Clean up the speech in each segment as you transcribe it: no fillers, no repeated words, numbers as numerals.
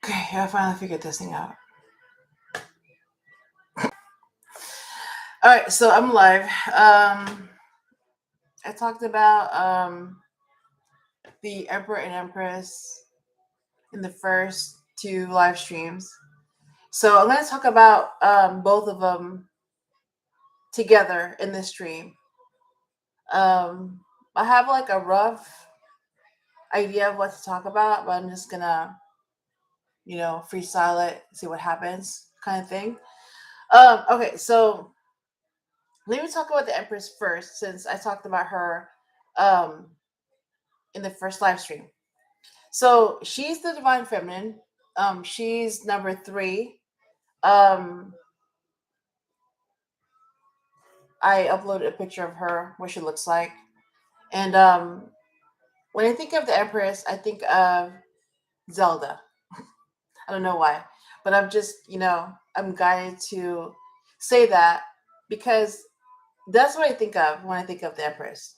Okay, I finally figured this thing out. All right, so I'm live. I talked about the Emperor and Empress in the first two live streams. So I'm going to talk about both of them together in this stream. I have like a rough idea of what to talk about, but I'm just gonna, freestyle it, see what happens, kind of thing. Okay, so let me talk about the Empress first, since I talked about her um, in the first live stream. So she's the divine feminine. She's number 3. Um, I uploaded a picture of her, what she looks like, and when I think of the Empress, I think of Zelda. I don't know why, but I'm just, I'm guided to say that because that's what I think of when I think of the Empress.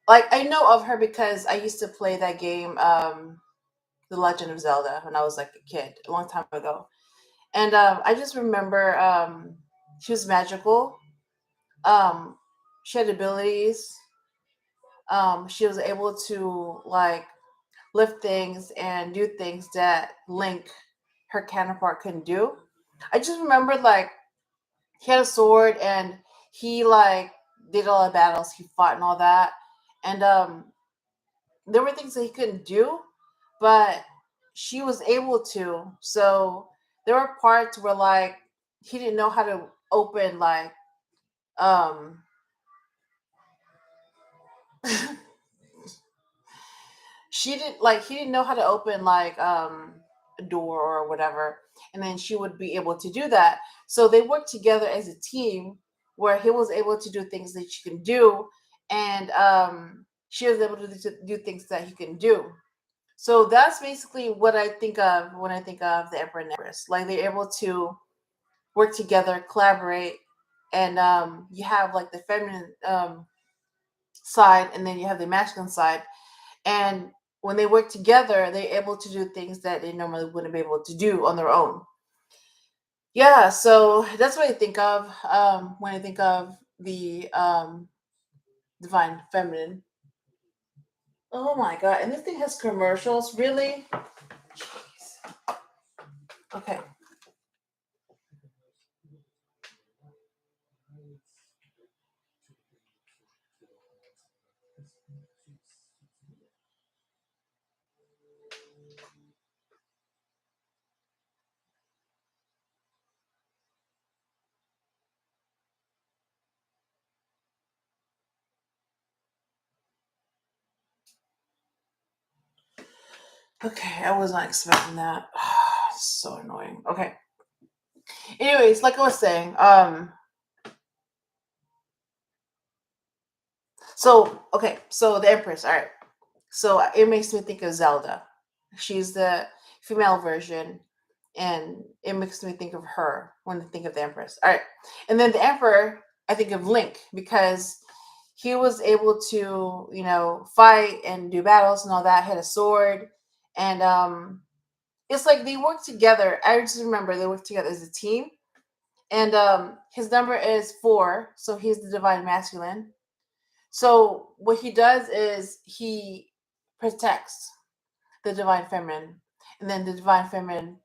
Like I know of her because I used to play that game, The Legend of Zelda, when I was like a kid, a long time ago, and I just remember she was magical. Um, she had abilities. She was able to like lift things and do things that Link, her counterpart, couldn't do. I just remember like he had a sword and he like did all the battles, he fought and all that, and there were things that he couldn't do, but she was able to. So there were parts where like he didn't know how to open like um she didn't like he didn't know how to open like a door or whatever, and then she would be able to do that. So they worked together as a team where he was able to do things that she can do, and she was able to do things that he can do. So that's basically what I think of when I think of the Emperor and Empress. Like they're able to work together, collaborate, and you have like the feminine side, and then you have the masculine side. And when they work together, they're able to do things that they normally wouldn't be able to do on their own. Yeah, so that's what I think of when I think of the divine feminine. Oh my god! And this thing has commercials, really? Jeez. Okay. Okay, I was not expecting that. So annoying. Okay. Anyways, like I was saying, so the Empress, all right. So it makes me think of Zelda. She's the female version, and it makes me think of her when I think of the Empress. All right. And then the Emperor, I think of Link because he was able to, fight and do battles and all that, had a sword, and it's like they work together. I just remember they work together as a team. And his number is 4, so he's the divine masculine. So what he does is he protects the divine feminine, and then the divine feminine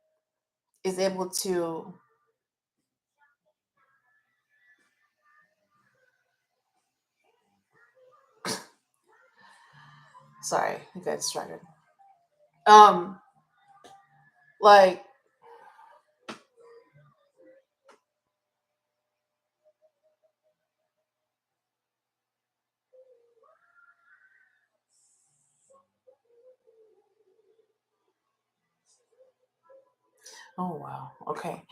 is able to. Sorry, I got distracted. Um, like, oh wow, okay.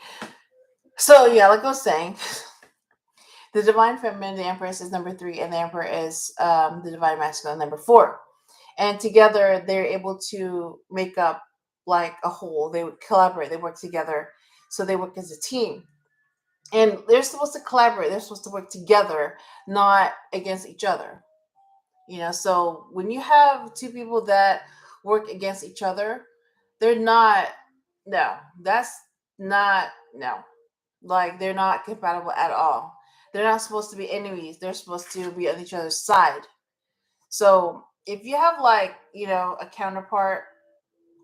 So yeah, like I was saying, the divine feminine, the Empress, is number 3, and the Emperor is the divine masculine, number 4. And together, they're able to make up like a whole. They would collaborate. They work together, so they work as a team. And they're supposed to collaborate. They're supposed to work together, not against each other. So when you have two people that work against each other, they're not, no, that's not, no. Like, they're not compatible at all. They're not supposed to be enemies. They're supposed to be on each other's side. So if you have, like, a counterpart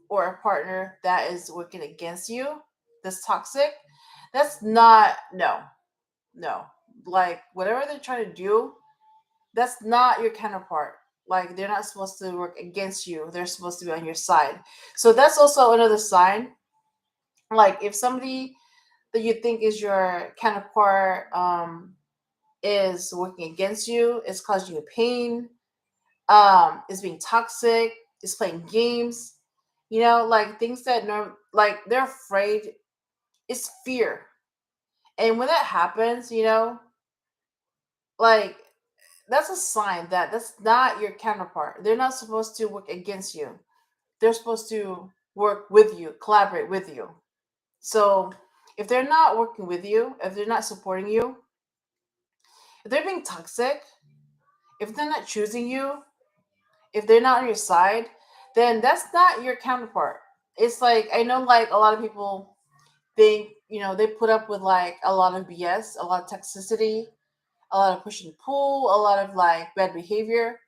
or a partner that is working against you, that's toxic, that's not, no, no. Like, whatever they're trying to do, that's not your counterpart. Like, they're not supposed to work against you. They're supposed to be on your side. So that's also another sign. Like, if somebody that you think is your counterpart is working against you, is causing you pain, is being toxic, is playing games, like things that like they're afraid. It's fear. And when that happens, like, that's a sign that that's not your counterpart. They're not supposed to work against you. They're supposed to work with you, collaborate with you. So if they're not working with you, if they're not supporting you, if they're being toxic, if they're not choosing you, if they're not on your side, then that's not your counterpart. It's like, I know, like, a lot of people think, they put up with, like, a lot of BS, a lot of toxicity, a lot of push and pull, a lot of, like, bad behavior,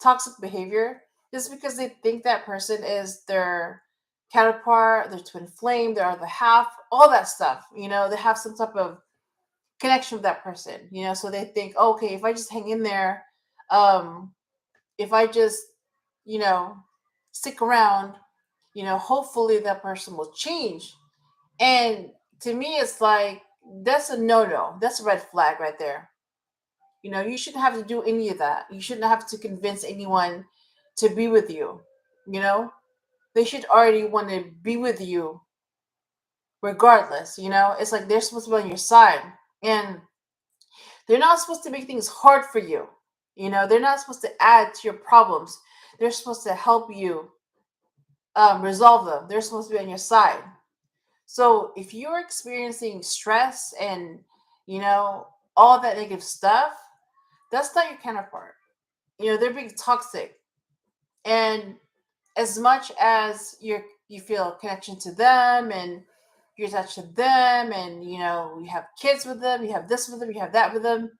toxic behavior, just because they think that person is their counterpart, their twin flame, their other half, all that stuff. They have some type of connection with that person. So they think, oh, okay, if I just hang in there, um, if I just, you know, stick around, hopefully that person will change. And to me, it's like, that's a no. That's a red flag right there. You shouldn't have to do any of that. You shouldn't have to convince anyone to be with you. You know, they should already want to be with you regardless. It's like they're supposed to be on your side. And they're not supposed to make things hard for you. They're not supposed to add to your problems. They're supposed to help you resolve them. They're supposed to be on your side. So if you're experiencing stress and, you know, all that negative stuff, that's not your counterpart. They're being toxic. And as much as you feel a connection to them and you're attached to them and, you have kids with them, you have this with them, you have that with them,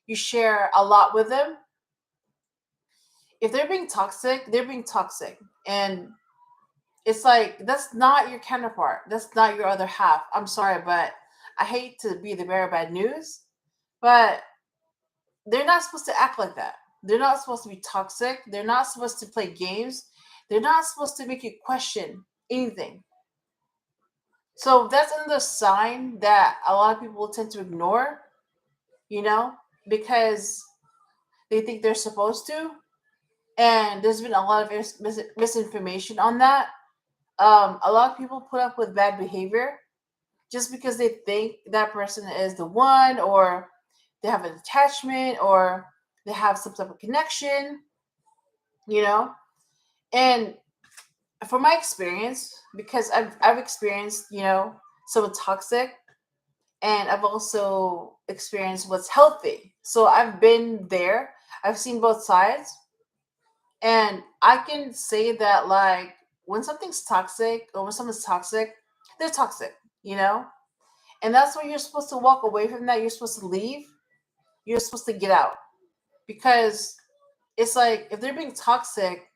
you share a lot with them. If they're being toxic, they're being toxic. And it's like, that's not your counterpart. That's not your other half. I'm sorry, but I hate to be the bearer of bad news, but they're not supposed to act like that. They're not supposed to be toxic. They're not supposed to play games. They're not supposed to make you question anything. So that's another sign that a lot of people tend to ignore, you know, because they think they're supposed to. And there's been a lot of misinformation on that. A lot of people put up with bad behavior just because they think that person is the one, or they have an attachment, or they have some type of connection, you know. And from my experience, because I've experienced, some toxic, and I've also experienced what's healthy. So I've been there. I've seen both sides, and I can say that, like, when something's toxic or when someone's toxic, they're toxic, you know. And that's when you're supposed to walk away from that. You're supposed to leave. You're supposed to get out, because it's like, if they're being toxic,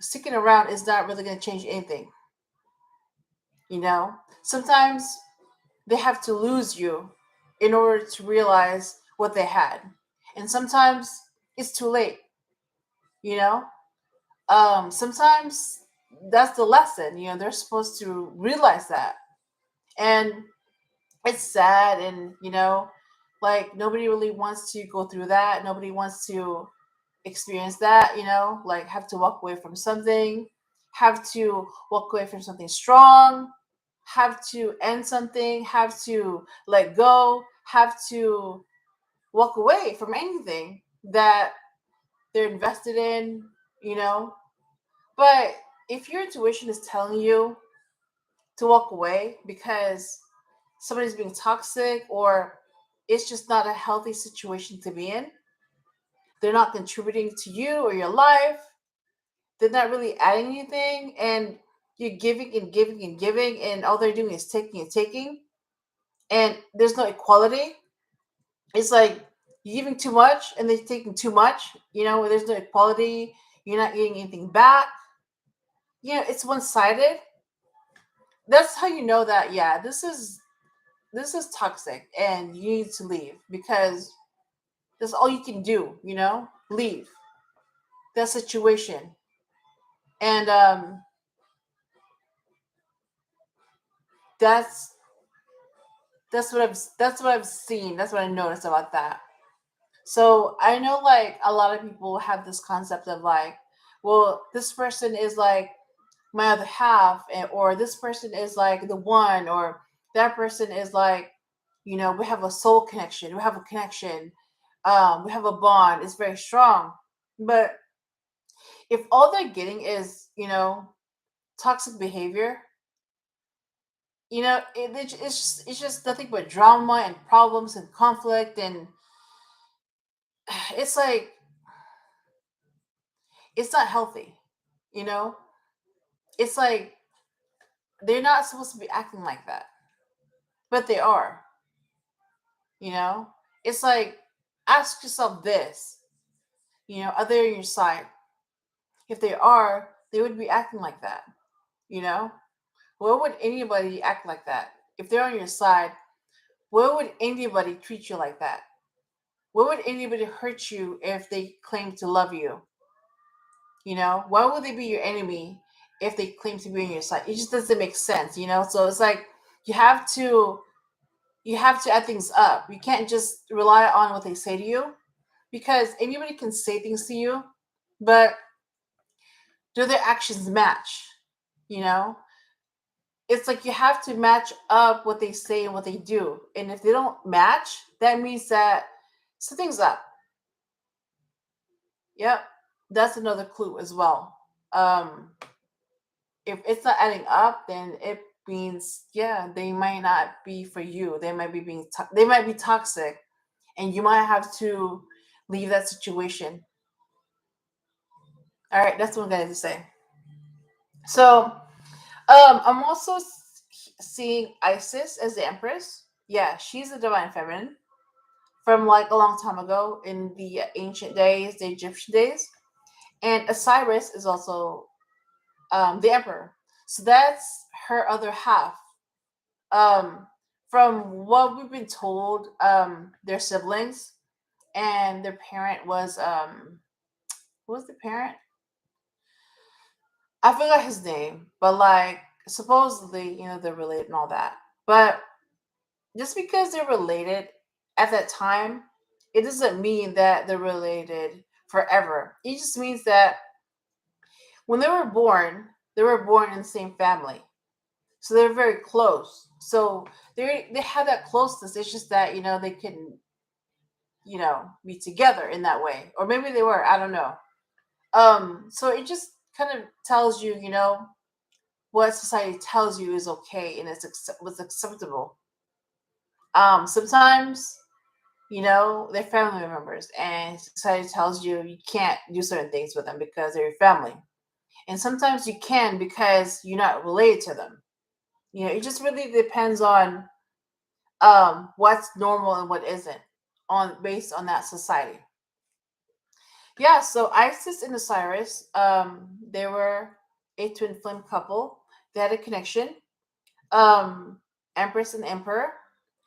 sticking around is not really going to change anything. Sometimes they have to lose you in order to realize what they had, and sometimes it's too late. You know, sometimes that's the lesson. They're supposed to realize that, and it's sad, and like, nobody really wants to go through that. Nobody wants to experience that, like, have to walk away from something, have to walk away from something strong, have to end something, have to let go, have to walk away from anything that they're invested in, you know. But if your intuition is telling you to walk away because somebody's being toxic, or it's just not a healthy situation to be in, they're not contributing to you or your life, they're not really adding anything, and you're giving and giving and giving, and all they're doing is taking and taking, and there's no equality. It's like you're giving too much and they're taking too much. There's no equality. You're not getting anything back. It's one sided. That's how you know that, yeah, this is toxic, and you need to leave, because that's all you can do. Leave that situation. And that's that's what I've seen. That's what I noticed about that. So I know, like, a lot of people have this concept of, like, well, this person is like my other half, or this person is like the one, or that person is like, we have a soul connection, we have a connection, we have a bond, it's very strong. But if all they're getting is, toxic behavior, it's just nothing but drama and problems and conflict, and it's like, it's not healthy. you know it's like they're not supposed to be acting like that, but they are. you know it's like, ask yourself this. Are they on your side? If they are, they would be acting like that. you know why would anybody act like that? If they're on your side, why would anybody treat you like that? Why would anybody hurt you if they claim to love you? Why would they be your enemy if they claim to be on your side? It just doesn't make sense. So it's like, you have to you have to add things up. You can't just rely on what they say to you, because anybody can say things to you, but do their actions match? You know, it's like, you have to match up what they say and what they do. And if they don't match, that means that something's up. Yep. That's another clue as well. If it's not adding up, then it means, yeah, they might not be for you. They might be toxic, and you might have to leave that situation. All right, that's what I'm going to say. So, I'm also seeing Isis as the Empress. Yeah, she's a divine feminine from, like, a long time ago in the ancient days, the Egyptian days. And Osiris is also the Emperor. So that's her other half. Um, from what we've been told, they're siblings, and their parent was, what was the parent? I forgot his name, but, like, supposedly, they're related and all that. But just because they're related at that time, it doesn't mean that they're related forever. It just means that when they were born in the same family. So they're very close. So they have that closeness. It's just that, they couldn't, be together in that way. Or maybe they were, I don't know. So it just kind of tells you, what society tells you is okay, and what's acceptable. Sometimes, they're family members, and society tells you you can't do certain things with them because they're your family. And sometimes you can, because you're not related to them. It just really depends on what's normal and what isn't, on based on that society. Yeah, so Isis and Osiris, they were a twin flame couple. They had a connection. Um, Empress and Emperor.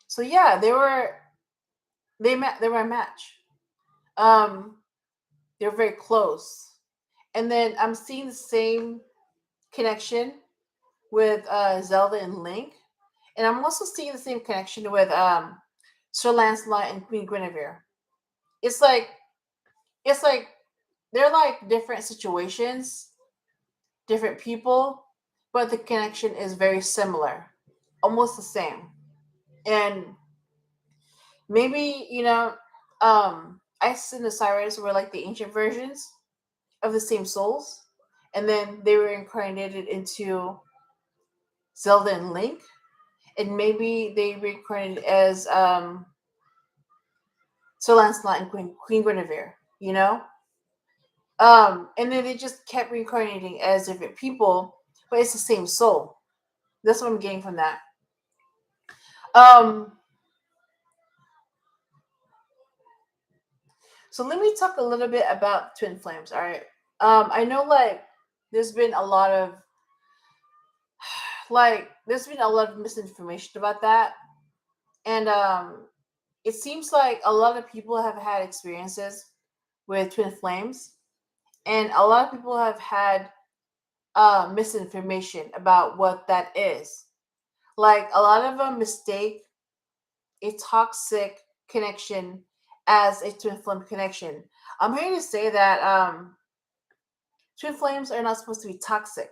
So yeah, they were a match. Um, they were very close. And then I'm seeing the same connection with Zelda and Link, and I'm also seeing the same connection with Sir Lancelot and Queen Guinevere. It's like it's like they're like different situations, different people, but the connection is very similar, almost the same. And maybe, Isis and Osiris were like the ancient versions of the same souls, and then they were incarnated into Zelda and Link, and maybe they reincarnated as Sir Lancelot and Queen Guinevere. And then they just kept reincarnating as different people, but it's the same soul. That's what I'm getting from that. Um, so let me talk a little bit about twin flames. All right. I know like there's been a lot of there's been a lot of misinformation about that, and it seems like a lot of people have had experiences with twin flames, and a lot of people have had misinformation about what that is. Like a lot of them mistake a toxic connection as a twin flame connection. I'm here to say that twin flames are not supposed to be toxic.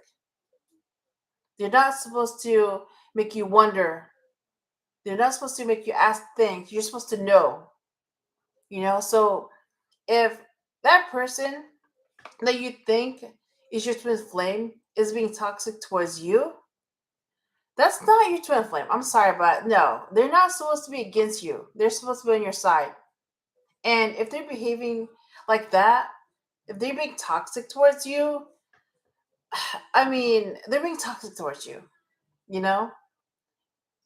They're not supposed to make you wonder. They're not supposed to make you ask things. You're supposed to know. So if that person that you think is your twin flame is being toxic towards you, that's not your twin flame. I'm sorry, but no, they're not supposed to be against you. They're supposed to be on your side. And if they're behaving like that, if they're being toxic towards you, I mean, they're being toxic towards you, you know?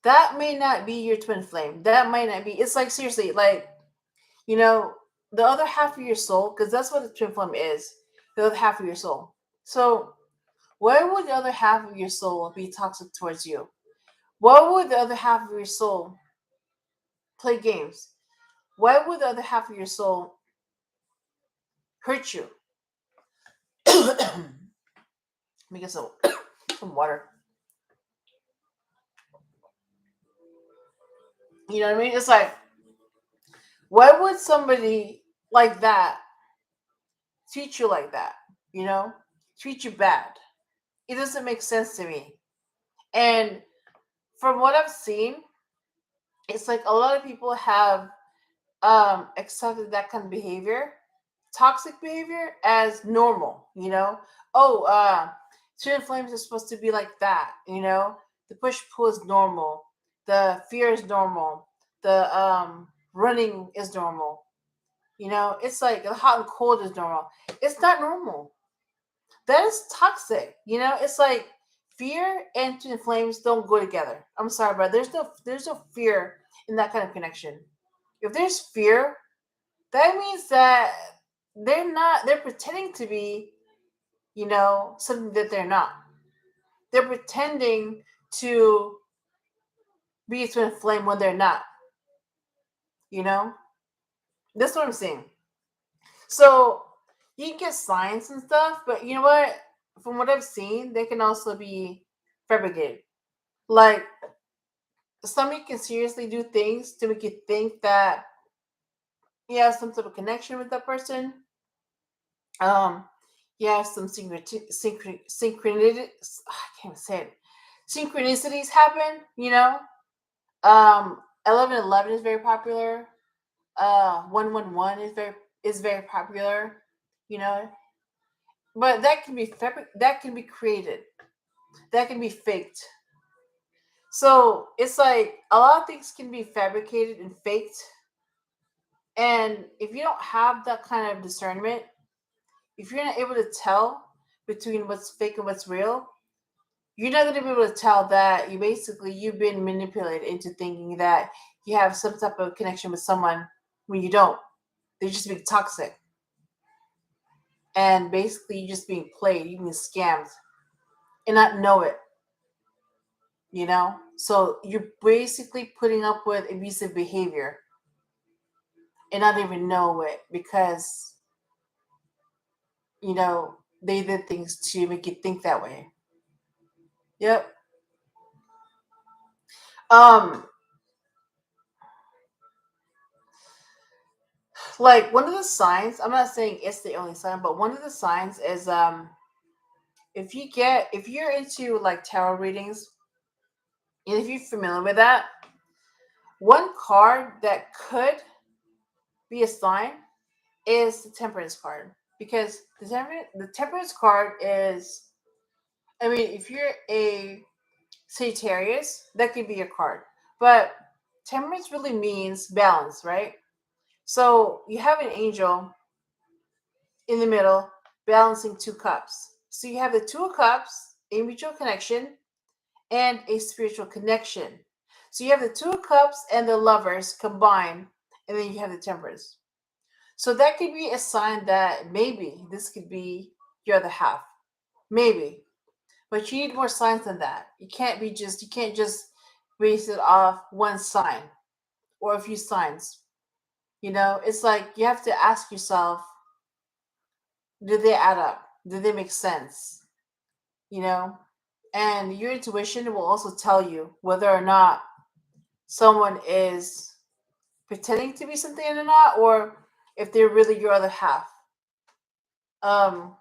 That may not be your twin flame. That might not be. It's like, seriously, like, you know, the other half of your soul, because that's what the twin flame is, the other half of your soul. So, why would the other half of your soul be toxic towards you? Why would the other half of your soul play games? Why would the other half of your soul hurt you? Let me get some water. You know what I mean? It's like, why would somebody like that treat you like that? You know? Treat you bad. It doesn't make sense to me. And from what I've seen, it's like a lot of people have accepted that kind of behavior, toxic behavior, as normal. Oh, twin flames are supposed to be like that. The push pull is normal, the fear is normal, the running is normal. It's like the hot and cold is normal. It's not normal. That is toxic. It's like fear and twin flames don't go together. I'm sorry, but there's no fear in that kind of connection. If there's fear, that means that they're pretending to be, something that they're not. They're pretending to be a twin flame when they're not. You know? That's what I'm saying. So you can get signs and stuff, but you know what? From what I've seen, they can also be fabricated. Like somebody can seriously do things to make you think that you have some sort of connection with that person. Um, you have some synchronicity. I can't say it. Synchronicities happen. 1111 is very popular. 111 is very popular. You know, but that can be created. That can be faked. So it's like a lot of things can be fabricated and faked. And if you don't have that kind of discernment, if you're not able to tell between what's fake and what's real, you're not going to be able to tell that you've been manipulated into thinking that you have some type of connection with someone when you don't. They're just being toxic. And basically you're just being played, you're being scammed and not know it. So you're basically putting up with abusive behavior and not even know it because they did things to make you think that way. Yep. um like one of the signs, I'm not saying it's the only sign, but one of the signs is if you're into like tarot readings, and if you're familiar with that, one card that could be a sign is the temperance card, because the temperance card is, I mean, if you're a Sagittarius, that could be your card. But temperance really means balance, right? So you have an angel in the middle balancing two cups. So you have the two of cups, a mutual connection, and a spiritual connection. So you have the two of cups and the lovers combined, and then you have the temperance. So that could be a sign that maybe this could be your other half. Maybe. But you need more signs than that. You can't just base it off one sign or a few signs. It's like you have to ask yourself, do they add up? Do they make sense? You know? And your intuition will also tell you whether or not someone is pretending to be something or not, or if they're really your other half. Um,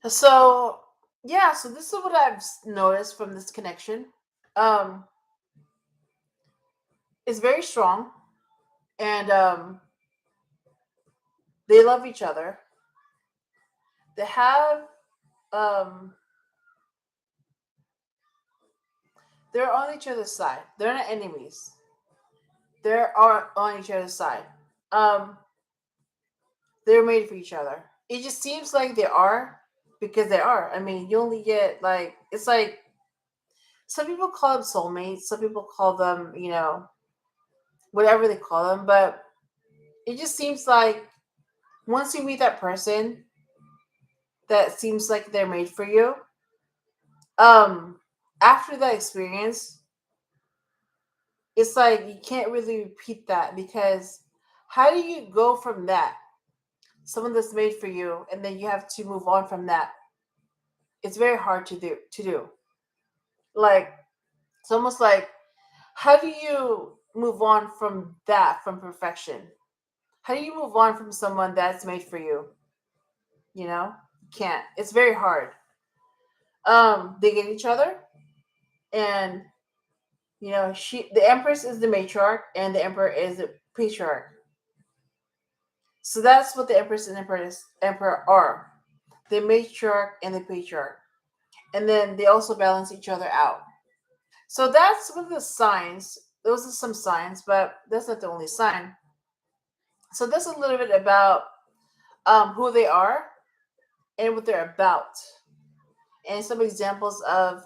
so yeah, so this is what I've noticed from this connection. Um, it's very strong, and they love each other. They have um, they're on each other's side. They're not enemies. They are on each other's side. Um, they're made for each other. It just seems like they are because they are. I mean, you only get like it's like some people call them soulmates. Some people call them, whatever they call them. But it just seems like once you meet that person that seems like they're made for you, um, after that experience, it's like you can't really repeat that because how do you go from that? Someone that's made for you, and then you have to move on from that. It's very hard to do. Like it's almost like how do you move on from that from perfection? How do you move on from someone that's made for you? You can't. It's very hard. They get each other, and the Empress is the matriarch, and the Emperor is the patriarch. So that's what the Empress and Emperor are. The matriarch and the patriarch, and then they also balance each other out. So that's one of the signs. Those are some signs, but that's not the only sign. So that's a little bit about who they are and what they're about, and some examples of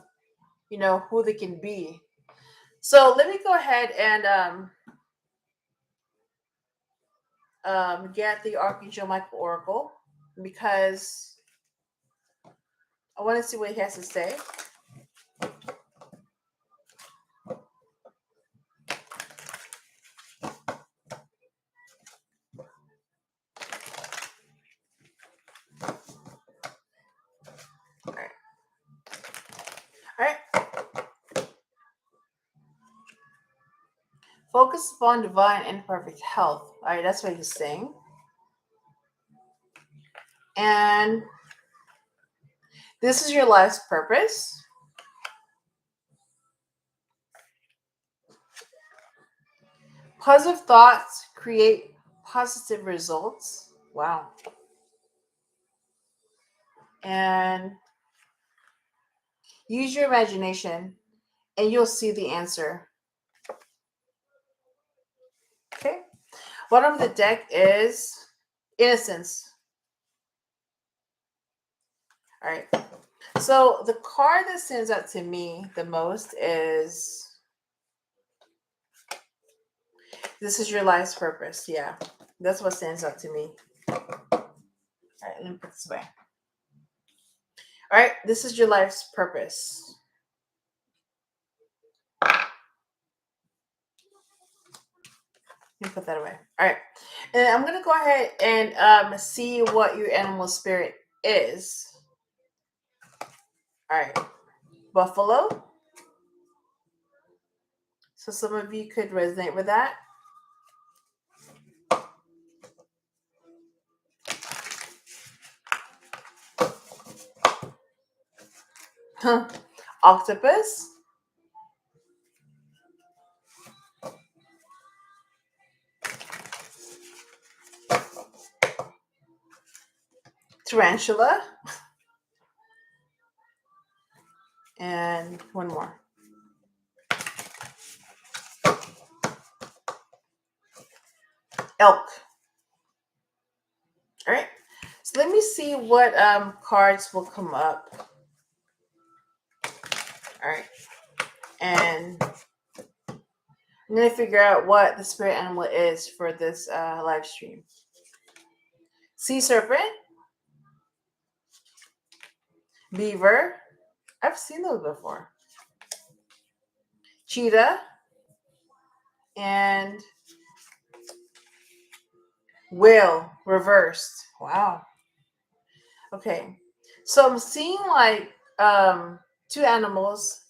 who they can be. So let me go ahead and get the Archangel Michael Oracle because I want to see what he has to say. All right. All right. Focus upon divine and perfect health. All right, that's what he's saying. And this is your life's purpose. Positive thoughts create positive results. Wow. And use your imagination and you'll see the answer. Okay. Bottom of the deck is innocence. All right. So the card that stands out to me the most is this is your life's purpose. Yeah. That's what stands out to me. All right, let me put this away. All right, this is your life's purpose. Let me put that away. All right. And I'm going to go ahead and see what your animal spirit is. All right. Buffalo. So some of you could resonate with that. Octopus. Tarantula. And one more. Elk. All right. So let me see what cards will come up. All right. And I'm going to figure out what the spirit animal is for this live stream. Sea serpent, beaver. I've seen those before. Cheetah, and whale reversed. Wow. Okay. So I'm seeing like two animals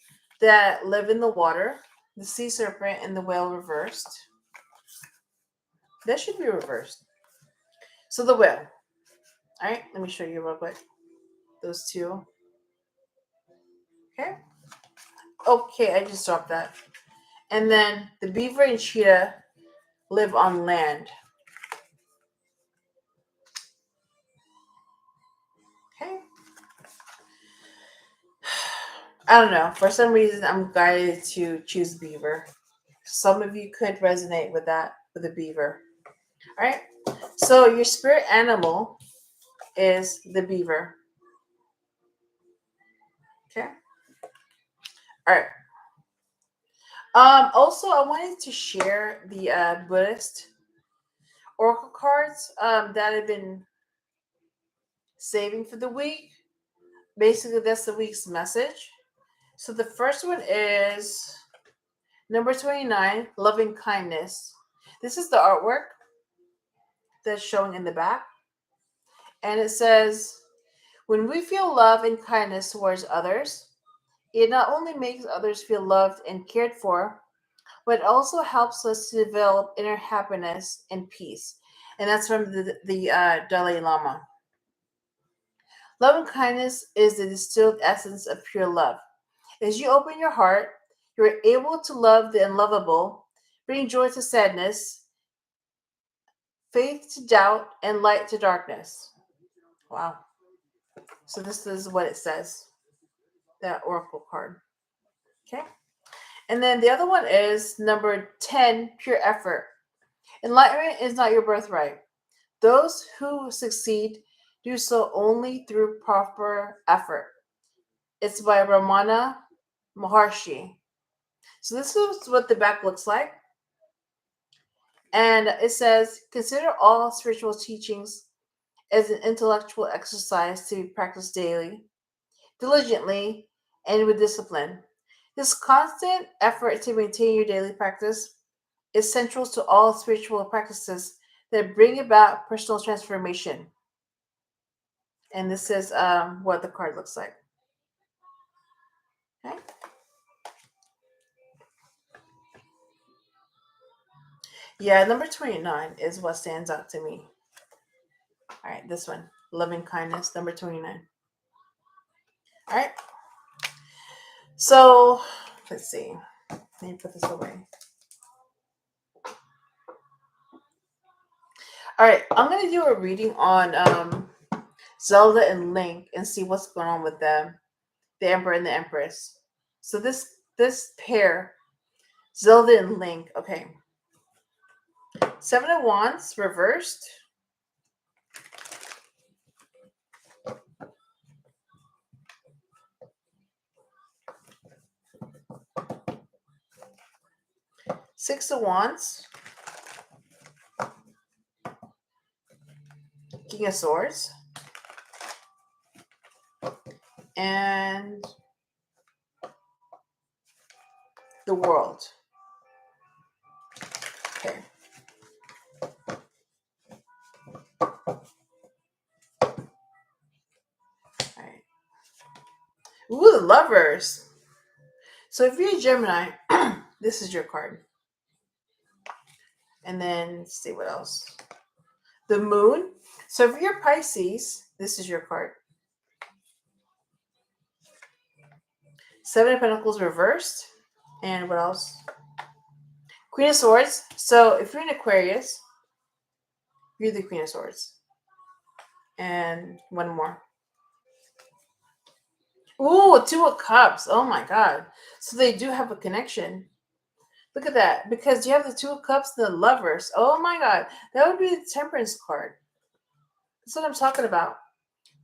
that live in the water, the sea serpent and the whale reversed. That should be reversed. So the whale. All right, let me show you real quick. Those two. Okay. Okay, I just dropped that. And then the beaver and cheetah live on land. Okay. I don't know. For some reason, I'm guided to choose beaver. Some of you could resonate with that, with the beaver. All right. So your spirit animal is the beaver. Okay. All right. Also, I wanted to share the Buddhist oracle cards that I've been saving for the week. Basically, that's the week's message. So the first one is number 29, loving kindness. This is the artwork that's showing in the back. And it says, when we feel love and kindness towards others, it not only makes others feel loved and cared for, but it also helps us to develop inner happiness and peace. And that's from the Dalai Lama. Love and kindness is the distilled essence of pure love. As you open your heart, you are able to love the unlovable, bring joy to sadness, faith to doubt, and light to darkness. Wow. So this is what it says, that oracle card. Okay. And then the other one is number 10, pure effort. Enlightenment is not your birthright. Those who succeed do so only through proper effort. It's by Ramana Maharshi. So this is what the back looks like. And it says, consider all spiritual teachings as an intellectual exercise to be practiced daily, diligently, and with discipline. This constant effort to maintain your daily practice is central to all spiritual practices that bring about personal transformation. And this is what the card looks like. Okay. Yeah, number 29 is what stands out to me. All right, this one, loving kindness, number 29. All right. So let's see. Let me put this away. All right, I'm gonna do a reading on Zelda and Link and see what's going on with them, the Emperor and the Empress. So this pair, Zelda and Link. Okay. Seven of Wands reversed. Six of Wands. King of Swords. And the World. Okay. All right. Ooh, the Lovers. So if you're a Gemini, this is your card. And then let's see what else. The Moon. So if you're Pisces, this is your card. Seven of Pentacles reversed. And what else? Queen of Swords. So if you're an Aquarius, you're the Queen of Swords. And one more. Ooh, Two of Cups. Oh my God. So they do have a connection. Look at that. Because you have the Two of Cups and the Lovers. Oh my God. That would be the Temperance card. That's what I'm talking about.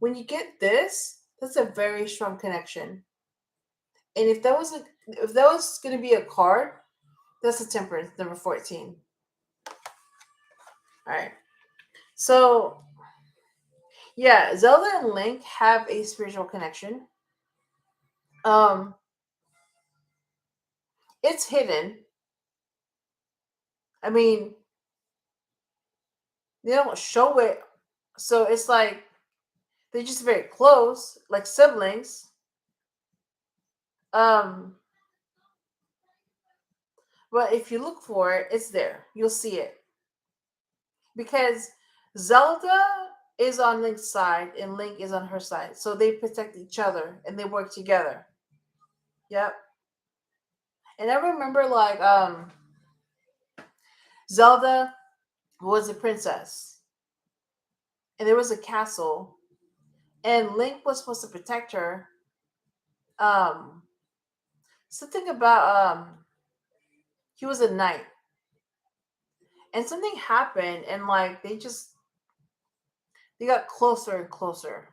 When you get this, that's a very strong connection. And if that was going to be a card, that's the Temperance, number 14. All right. So, yeah, Zelda and Link have a spiritual connection. Um, it's hidden. I mean, they don't show it. So it's like they're just very close, like siblings. Um, but if you look for it, it's there. You'll see it. Because Zelda is on Link's side and Link is on her side. So they protect each other and they work together. Yep. And I remember like Zelda was a princess and there was a castle and Link was supposed to protect her. Um something about he was a knight and something happened and like they got closer and closer.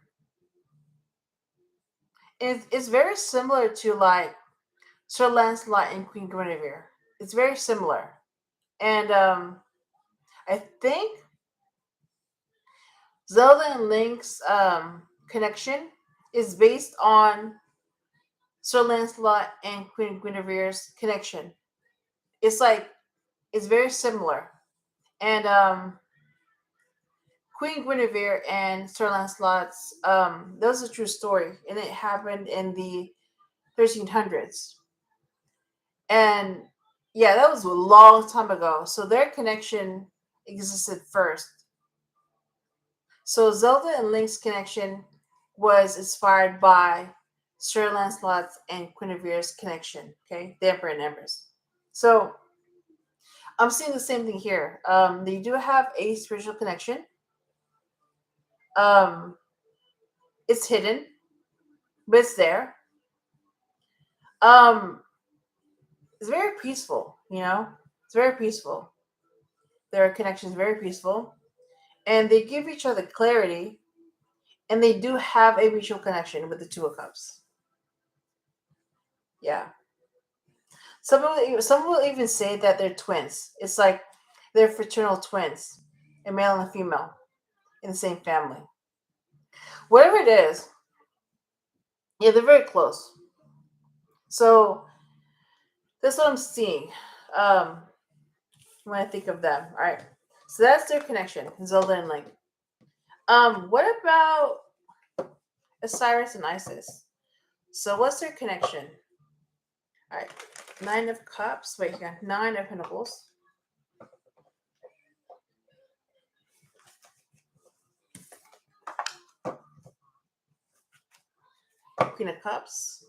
And it's very similar to like Sir Lancelot and Queen Guinevere. It's very similar. And I think Zelda and Link's connection is based on Sir Lancelot and Queen Guinevere's connection. It's like it's very similar. And Queen Guinevere and Sir Lancelot's that was a true story, and it happened in the 1300s. And yeah, that was a long time ago. So their connection existed first. So Zelda and Link's connection was inspired by Sir Lancelot's and Guinevere's connection. Okay, the Emperor and Empress. So I'm seeing the same thing here. They do have a spiritual connection. Um, it's hidden, but it's there. Um, it's very peaceful. It's very peaceful. Their connection is very peaceful, and they give each other clarity, and they do have a mutual connection with the Two of Cups. Yeah. Some will even say that they're twins. It's like they're fraternal twins, a male and a female in the same family. Whatever it is, yeah, they're very close. So that's what I'm seeing um, when I think of them. All right, so that's their connection, Zelda and Link. What about Osiris and Isis? So what's their connection? All right, Nine of Cups. Wait, you got Nine of Pentacles. Queen of Cups.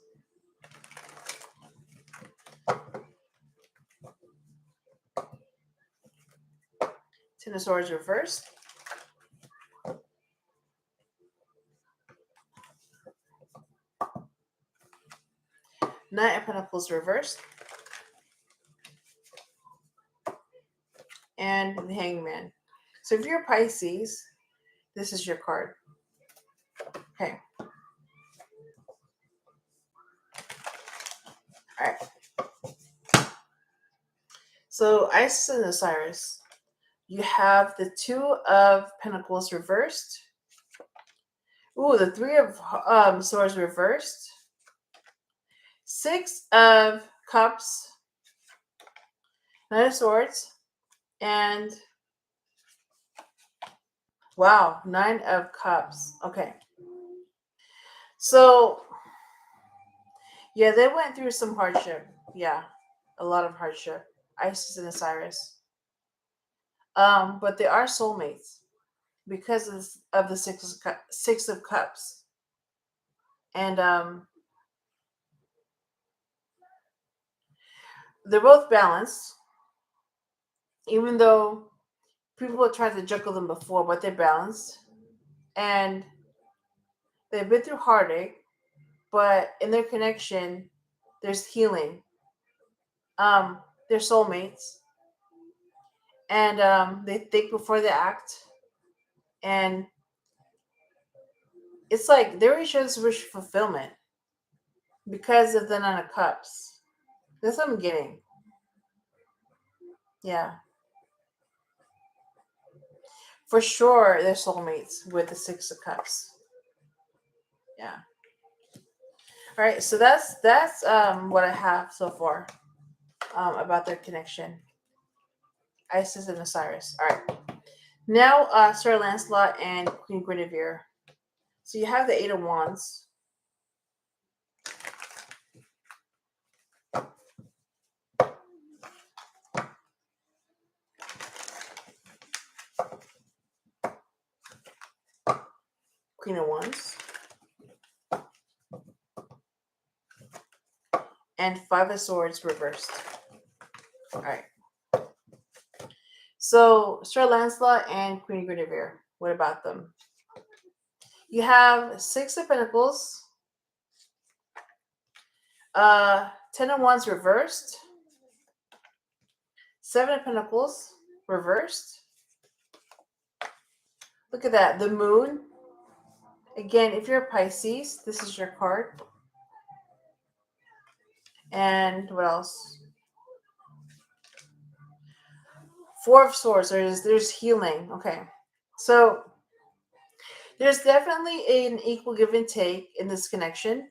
Ten of Swords reversed. Nine of Pentacles reversed. And the Hangman. So if you're Pisces, this is your card. Okay. All right. So Isis and Osiris. You have the Two of Pentacles reversed. Ooh, the Three of Swords reversed. Six of Cups. Nine of Swords. And wow, Nine of Cups. Okay. So yeah, they went through some hardship. Yeah, a lot of hardship. Isis and Osiris. But they are soulmates because of the Six of Cups, and they're both balanced. Even though people have tried to juggle them before, but they're balanced, and they've been through heartache. But in their connection, there's healing. Um, They're soulmates, and they think before they act, and it's like they're each other's wish fulfillment because of the Nine of Cups. That's what I'm getting. Yeah, for sure, they're soulmates with the Six of Cups. Yeah. All right, so that's what I have so far about their connection. Isis and Osiris. All right. Now, Sir Lancelot and Queen Guinevere. So you have the Eight of Wands. Queen of Wands. And Five of Swords reversed. All right. So, Sir Lancelot and Queen Guinevere. What about them? You have Six of Pentacles. Ten of Wands reversed. Seven of Pentacles reversed. Look at that. The Moon. Again, if you're a Pisces, this is your card. And what else? Four of Swords. There's healing. Okay. So there's definitely an equal give and take in this connection.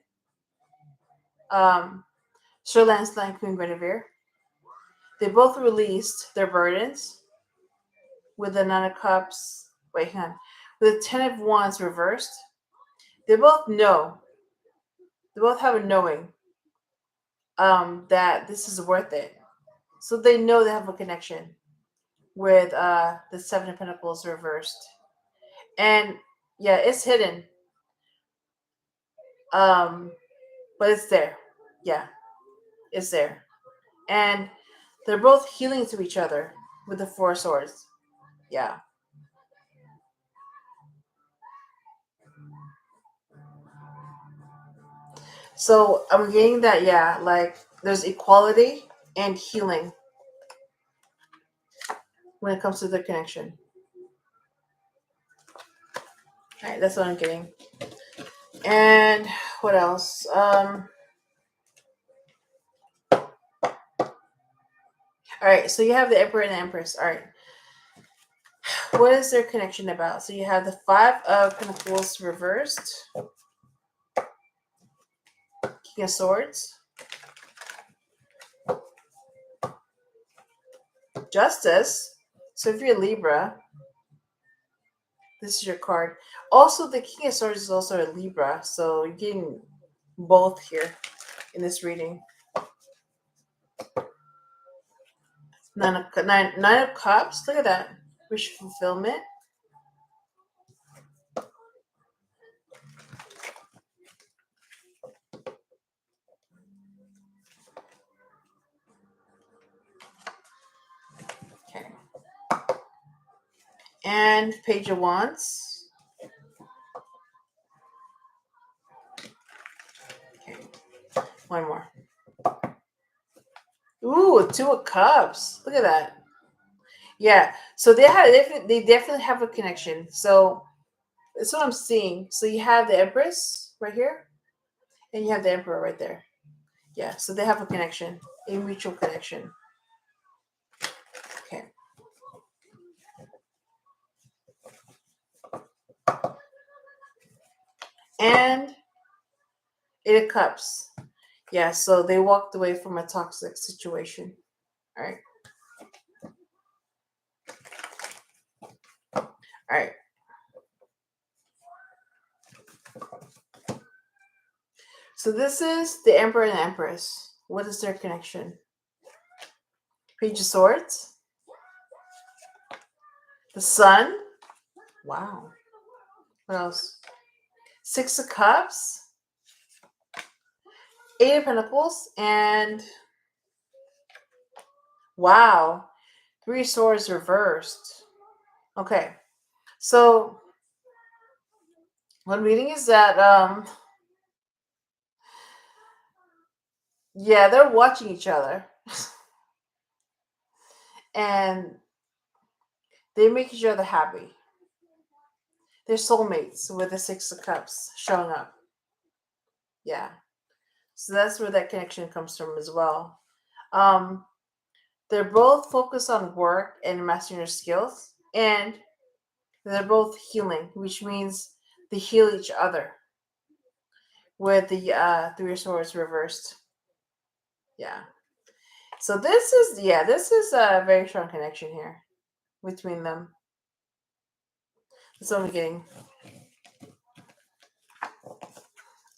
Sir Lancelot and Queen Guinevere. They both released their burdens with the Nine of Cups. Wait, hang on. With the Ten of Wands reversed. They both know. They both have a knowing that this is worth it. So they know they have a connection with the Seven of Pentacles reversed. And yeah, it's hidden. But it's there. Yeah, it's there. And they're both healing to each other with the Four Swords. Yeah. So I'm getting that, yeah, like there's equality and healing when it comes to the connection. All right, that's what I'm getting. And what else? All right, so you have the Emperor and the Empress. All right. What is their connection about? So you have the Five of Pentacles reversed. King of Swords. Justice. So if you're Libra, this is your card. Also, the King of Swords is also a Libra. So you're getting both here in this reading. Nine of Cups. Look at that. Wish fulfillment. Okay. And Page of Wands. Okay. One more. Ooh, Two of Cups. Look at that. Yeah. So they definitely have a connection. So that's what I'm seeing. So you have the Empress right here, and you have the Emperor right there. Yeah. So they have a connection, a mutual connection. Okay. And Eight of Cups. Yeah. So they walked away from a toxic situation. All right. All right. So this is the Emperor and the Empress. What is their connection? Page of Swords. The Sun. Wow. What else? Six of Cups. Eight of Pentacles. And wow. Three of Swords reversed. Okay. So what I'm reading is that yeah, they're watching each other. and they make each other happy. They're soulmates with the Six of Cups showing up. Yeah. So that's where that connection comes from as well. Um, they're both focused on work and mastering their skills, and they're both healing, which means they heal each other with the Three of Swords reversed. Yeah. So this is a very strong connection here between them. That's what I'm getting.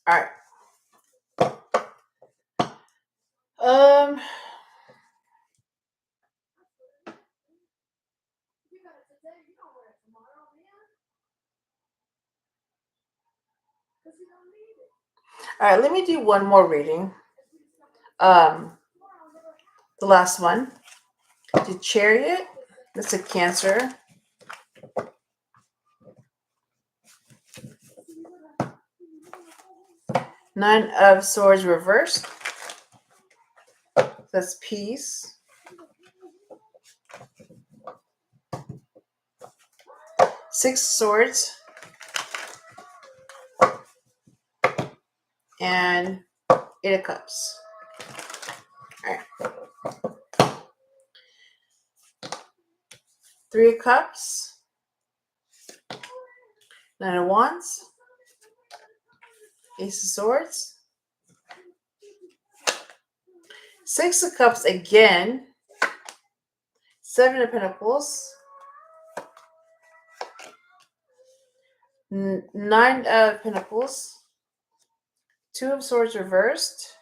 All right. Um. All right. Let me do one more reading. Um. The last one. The Chariot. That's a Cancer. Nine of Swords reversed. That's peace. Six Swords. And Eight of Cups. All right. Three of Cups. Nine of Wands. Ace of Swords. Six of Cups again. Seven of Pentacles. Nine of Pentacles. Two of Swords reversed.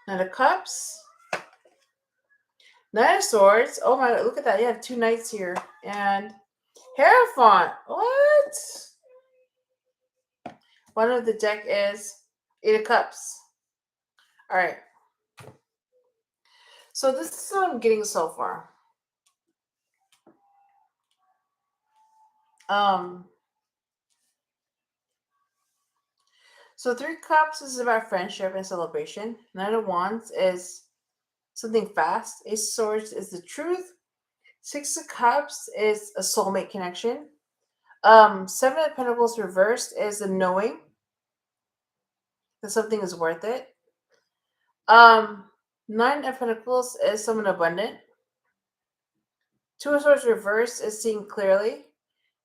Nine of Cups. Nine of Swords. Oh my god, look at that. You have two knights here. And Hierophant. What? One of the deck is Eight of Cups. All right. So this is what I'm getting so far. So Three Cups is about friendship and celebration. Nine of Wands is something fast. Ace of Swords is the truth. Six of Cups is a soulmate connection. Seven of Pentacles reversed is a knowing that something is worth it. Nine of Pentacles is someone abundant. Two of Swords reversed is seeing clearly.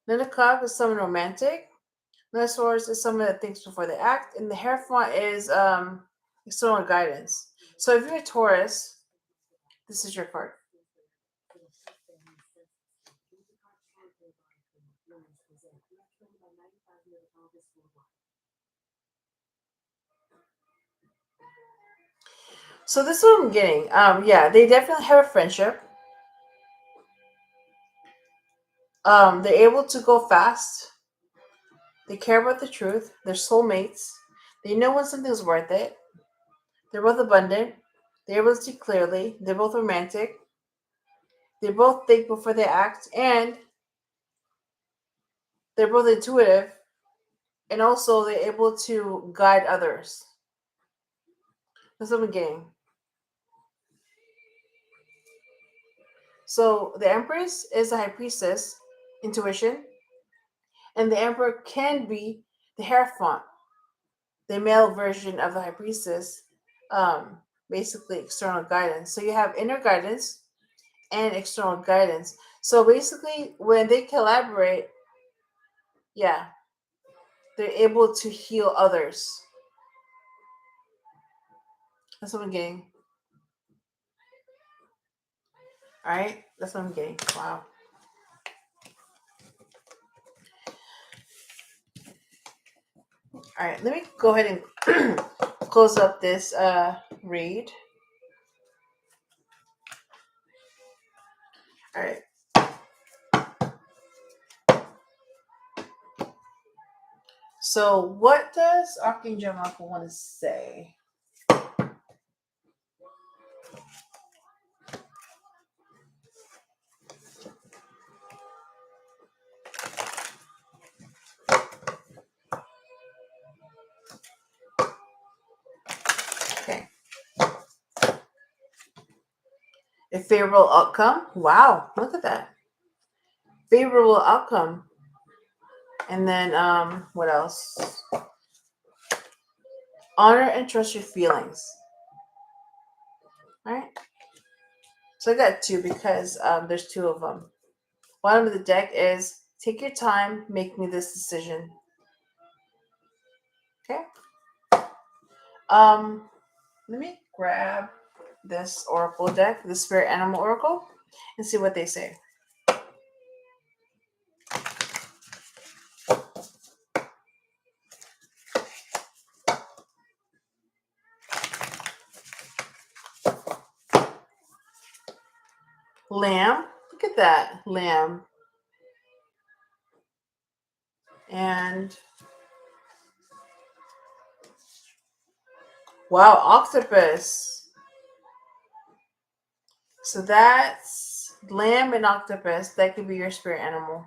Nine of Cups is someone romantic. Nine of Swords is someone that thinks before they act. And the Hierophant is external guidance. So if you're a Taurus, this is your card. So this is what I'm getting. Yeah, they definitely have a friendship. They're able to go fast. They care about the truth. They're soulmates. They know when something's worth it. They're both abundant. They're able to see clearly. They're both romantic. They both think before they act, and they're both intuitive. And also, they're able to guide others. That's what I'm getting. So the Empress is a High Priestess, intuition, and the Emperor can be the Hierophant, the male version of the High Priestess, basically external guidance. So you have inner guidance and external guidance. So basically, when they collaborate, yeah, they're able to heal others. That's what I'm getting. All right, that's what I'm getting. Wow. All right, let me go ahead and close up this read. All right. So, what does Archangel Michael want to say? Okay. A favorable outcome. Wow, look at that. Favorable outcome. And then what else? Honor and trust your feelings. All right. So I got two because there's two of them. Bottom of the deck is take your time, make me this decision. Okay. Let me grab this oracle deck, the Spirit Animal Oracle, and see what they say. Lamb. Look at that. Lamb. And wow, octopus. So that's lamb and octopus. That could be your spirit animal.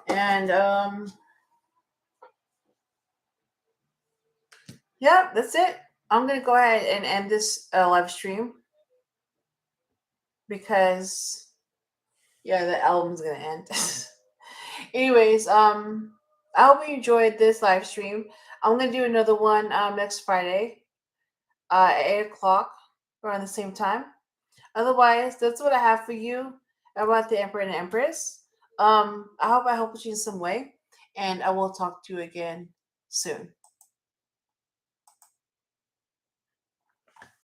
And yeah, that's it. I'm gonna go ahead and end this live stream because yeah, the album's gonna end. Anyways, I hope you enjoyed this live stream. I'm gonna do another one next Friday, at 8 o'clock around the same time. Otherwise, that's what I have for you about the Emperor and the Empress. I hope I helped you in some way, and I will talk to you again soon.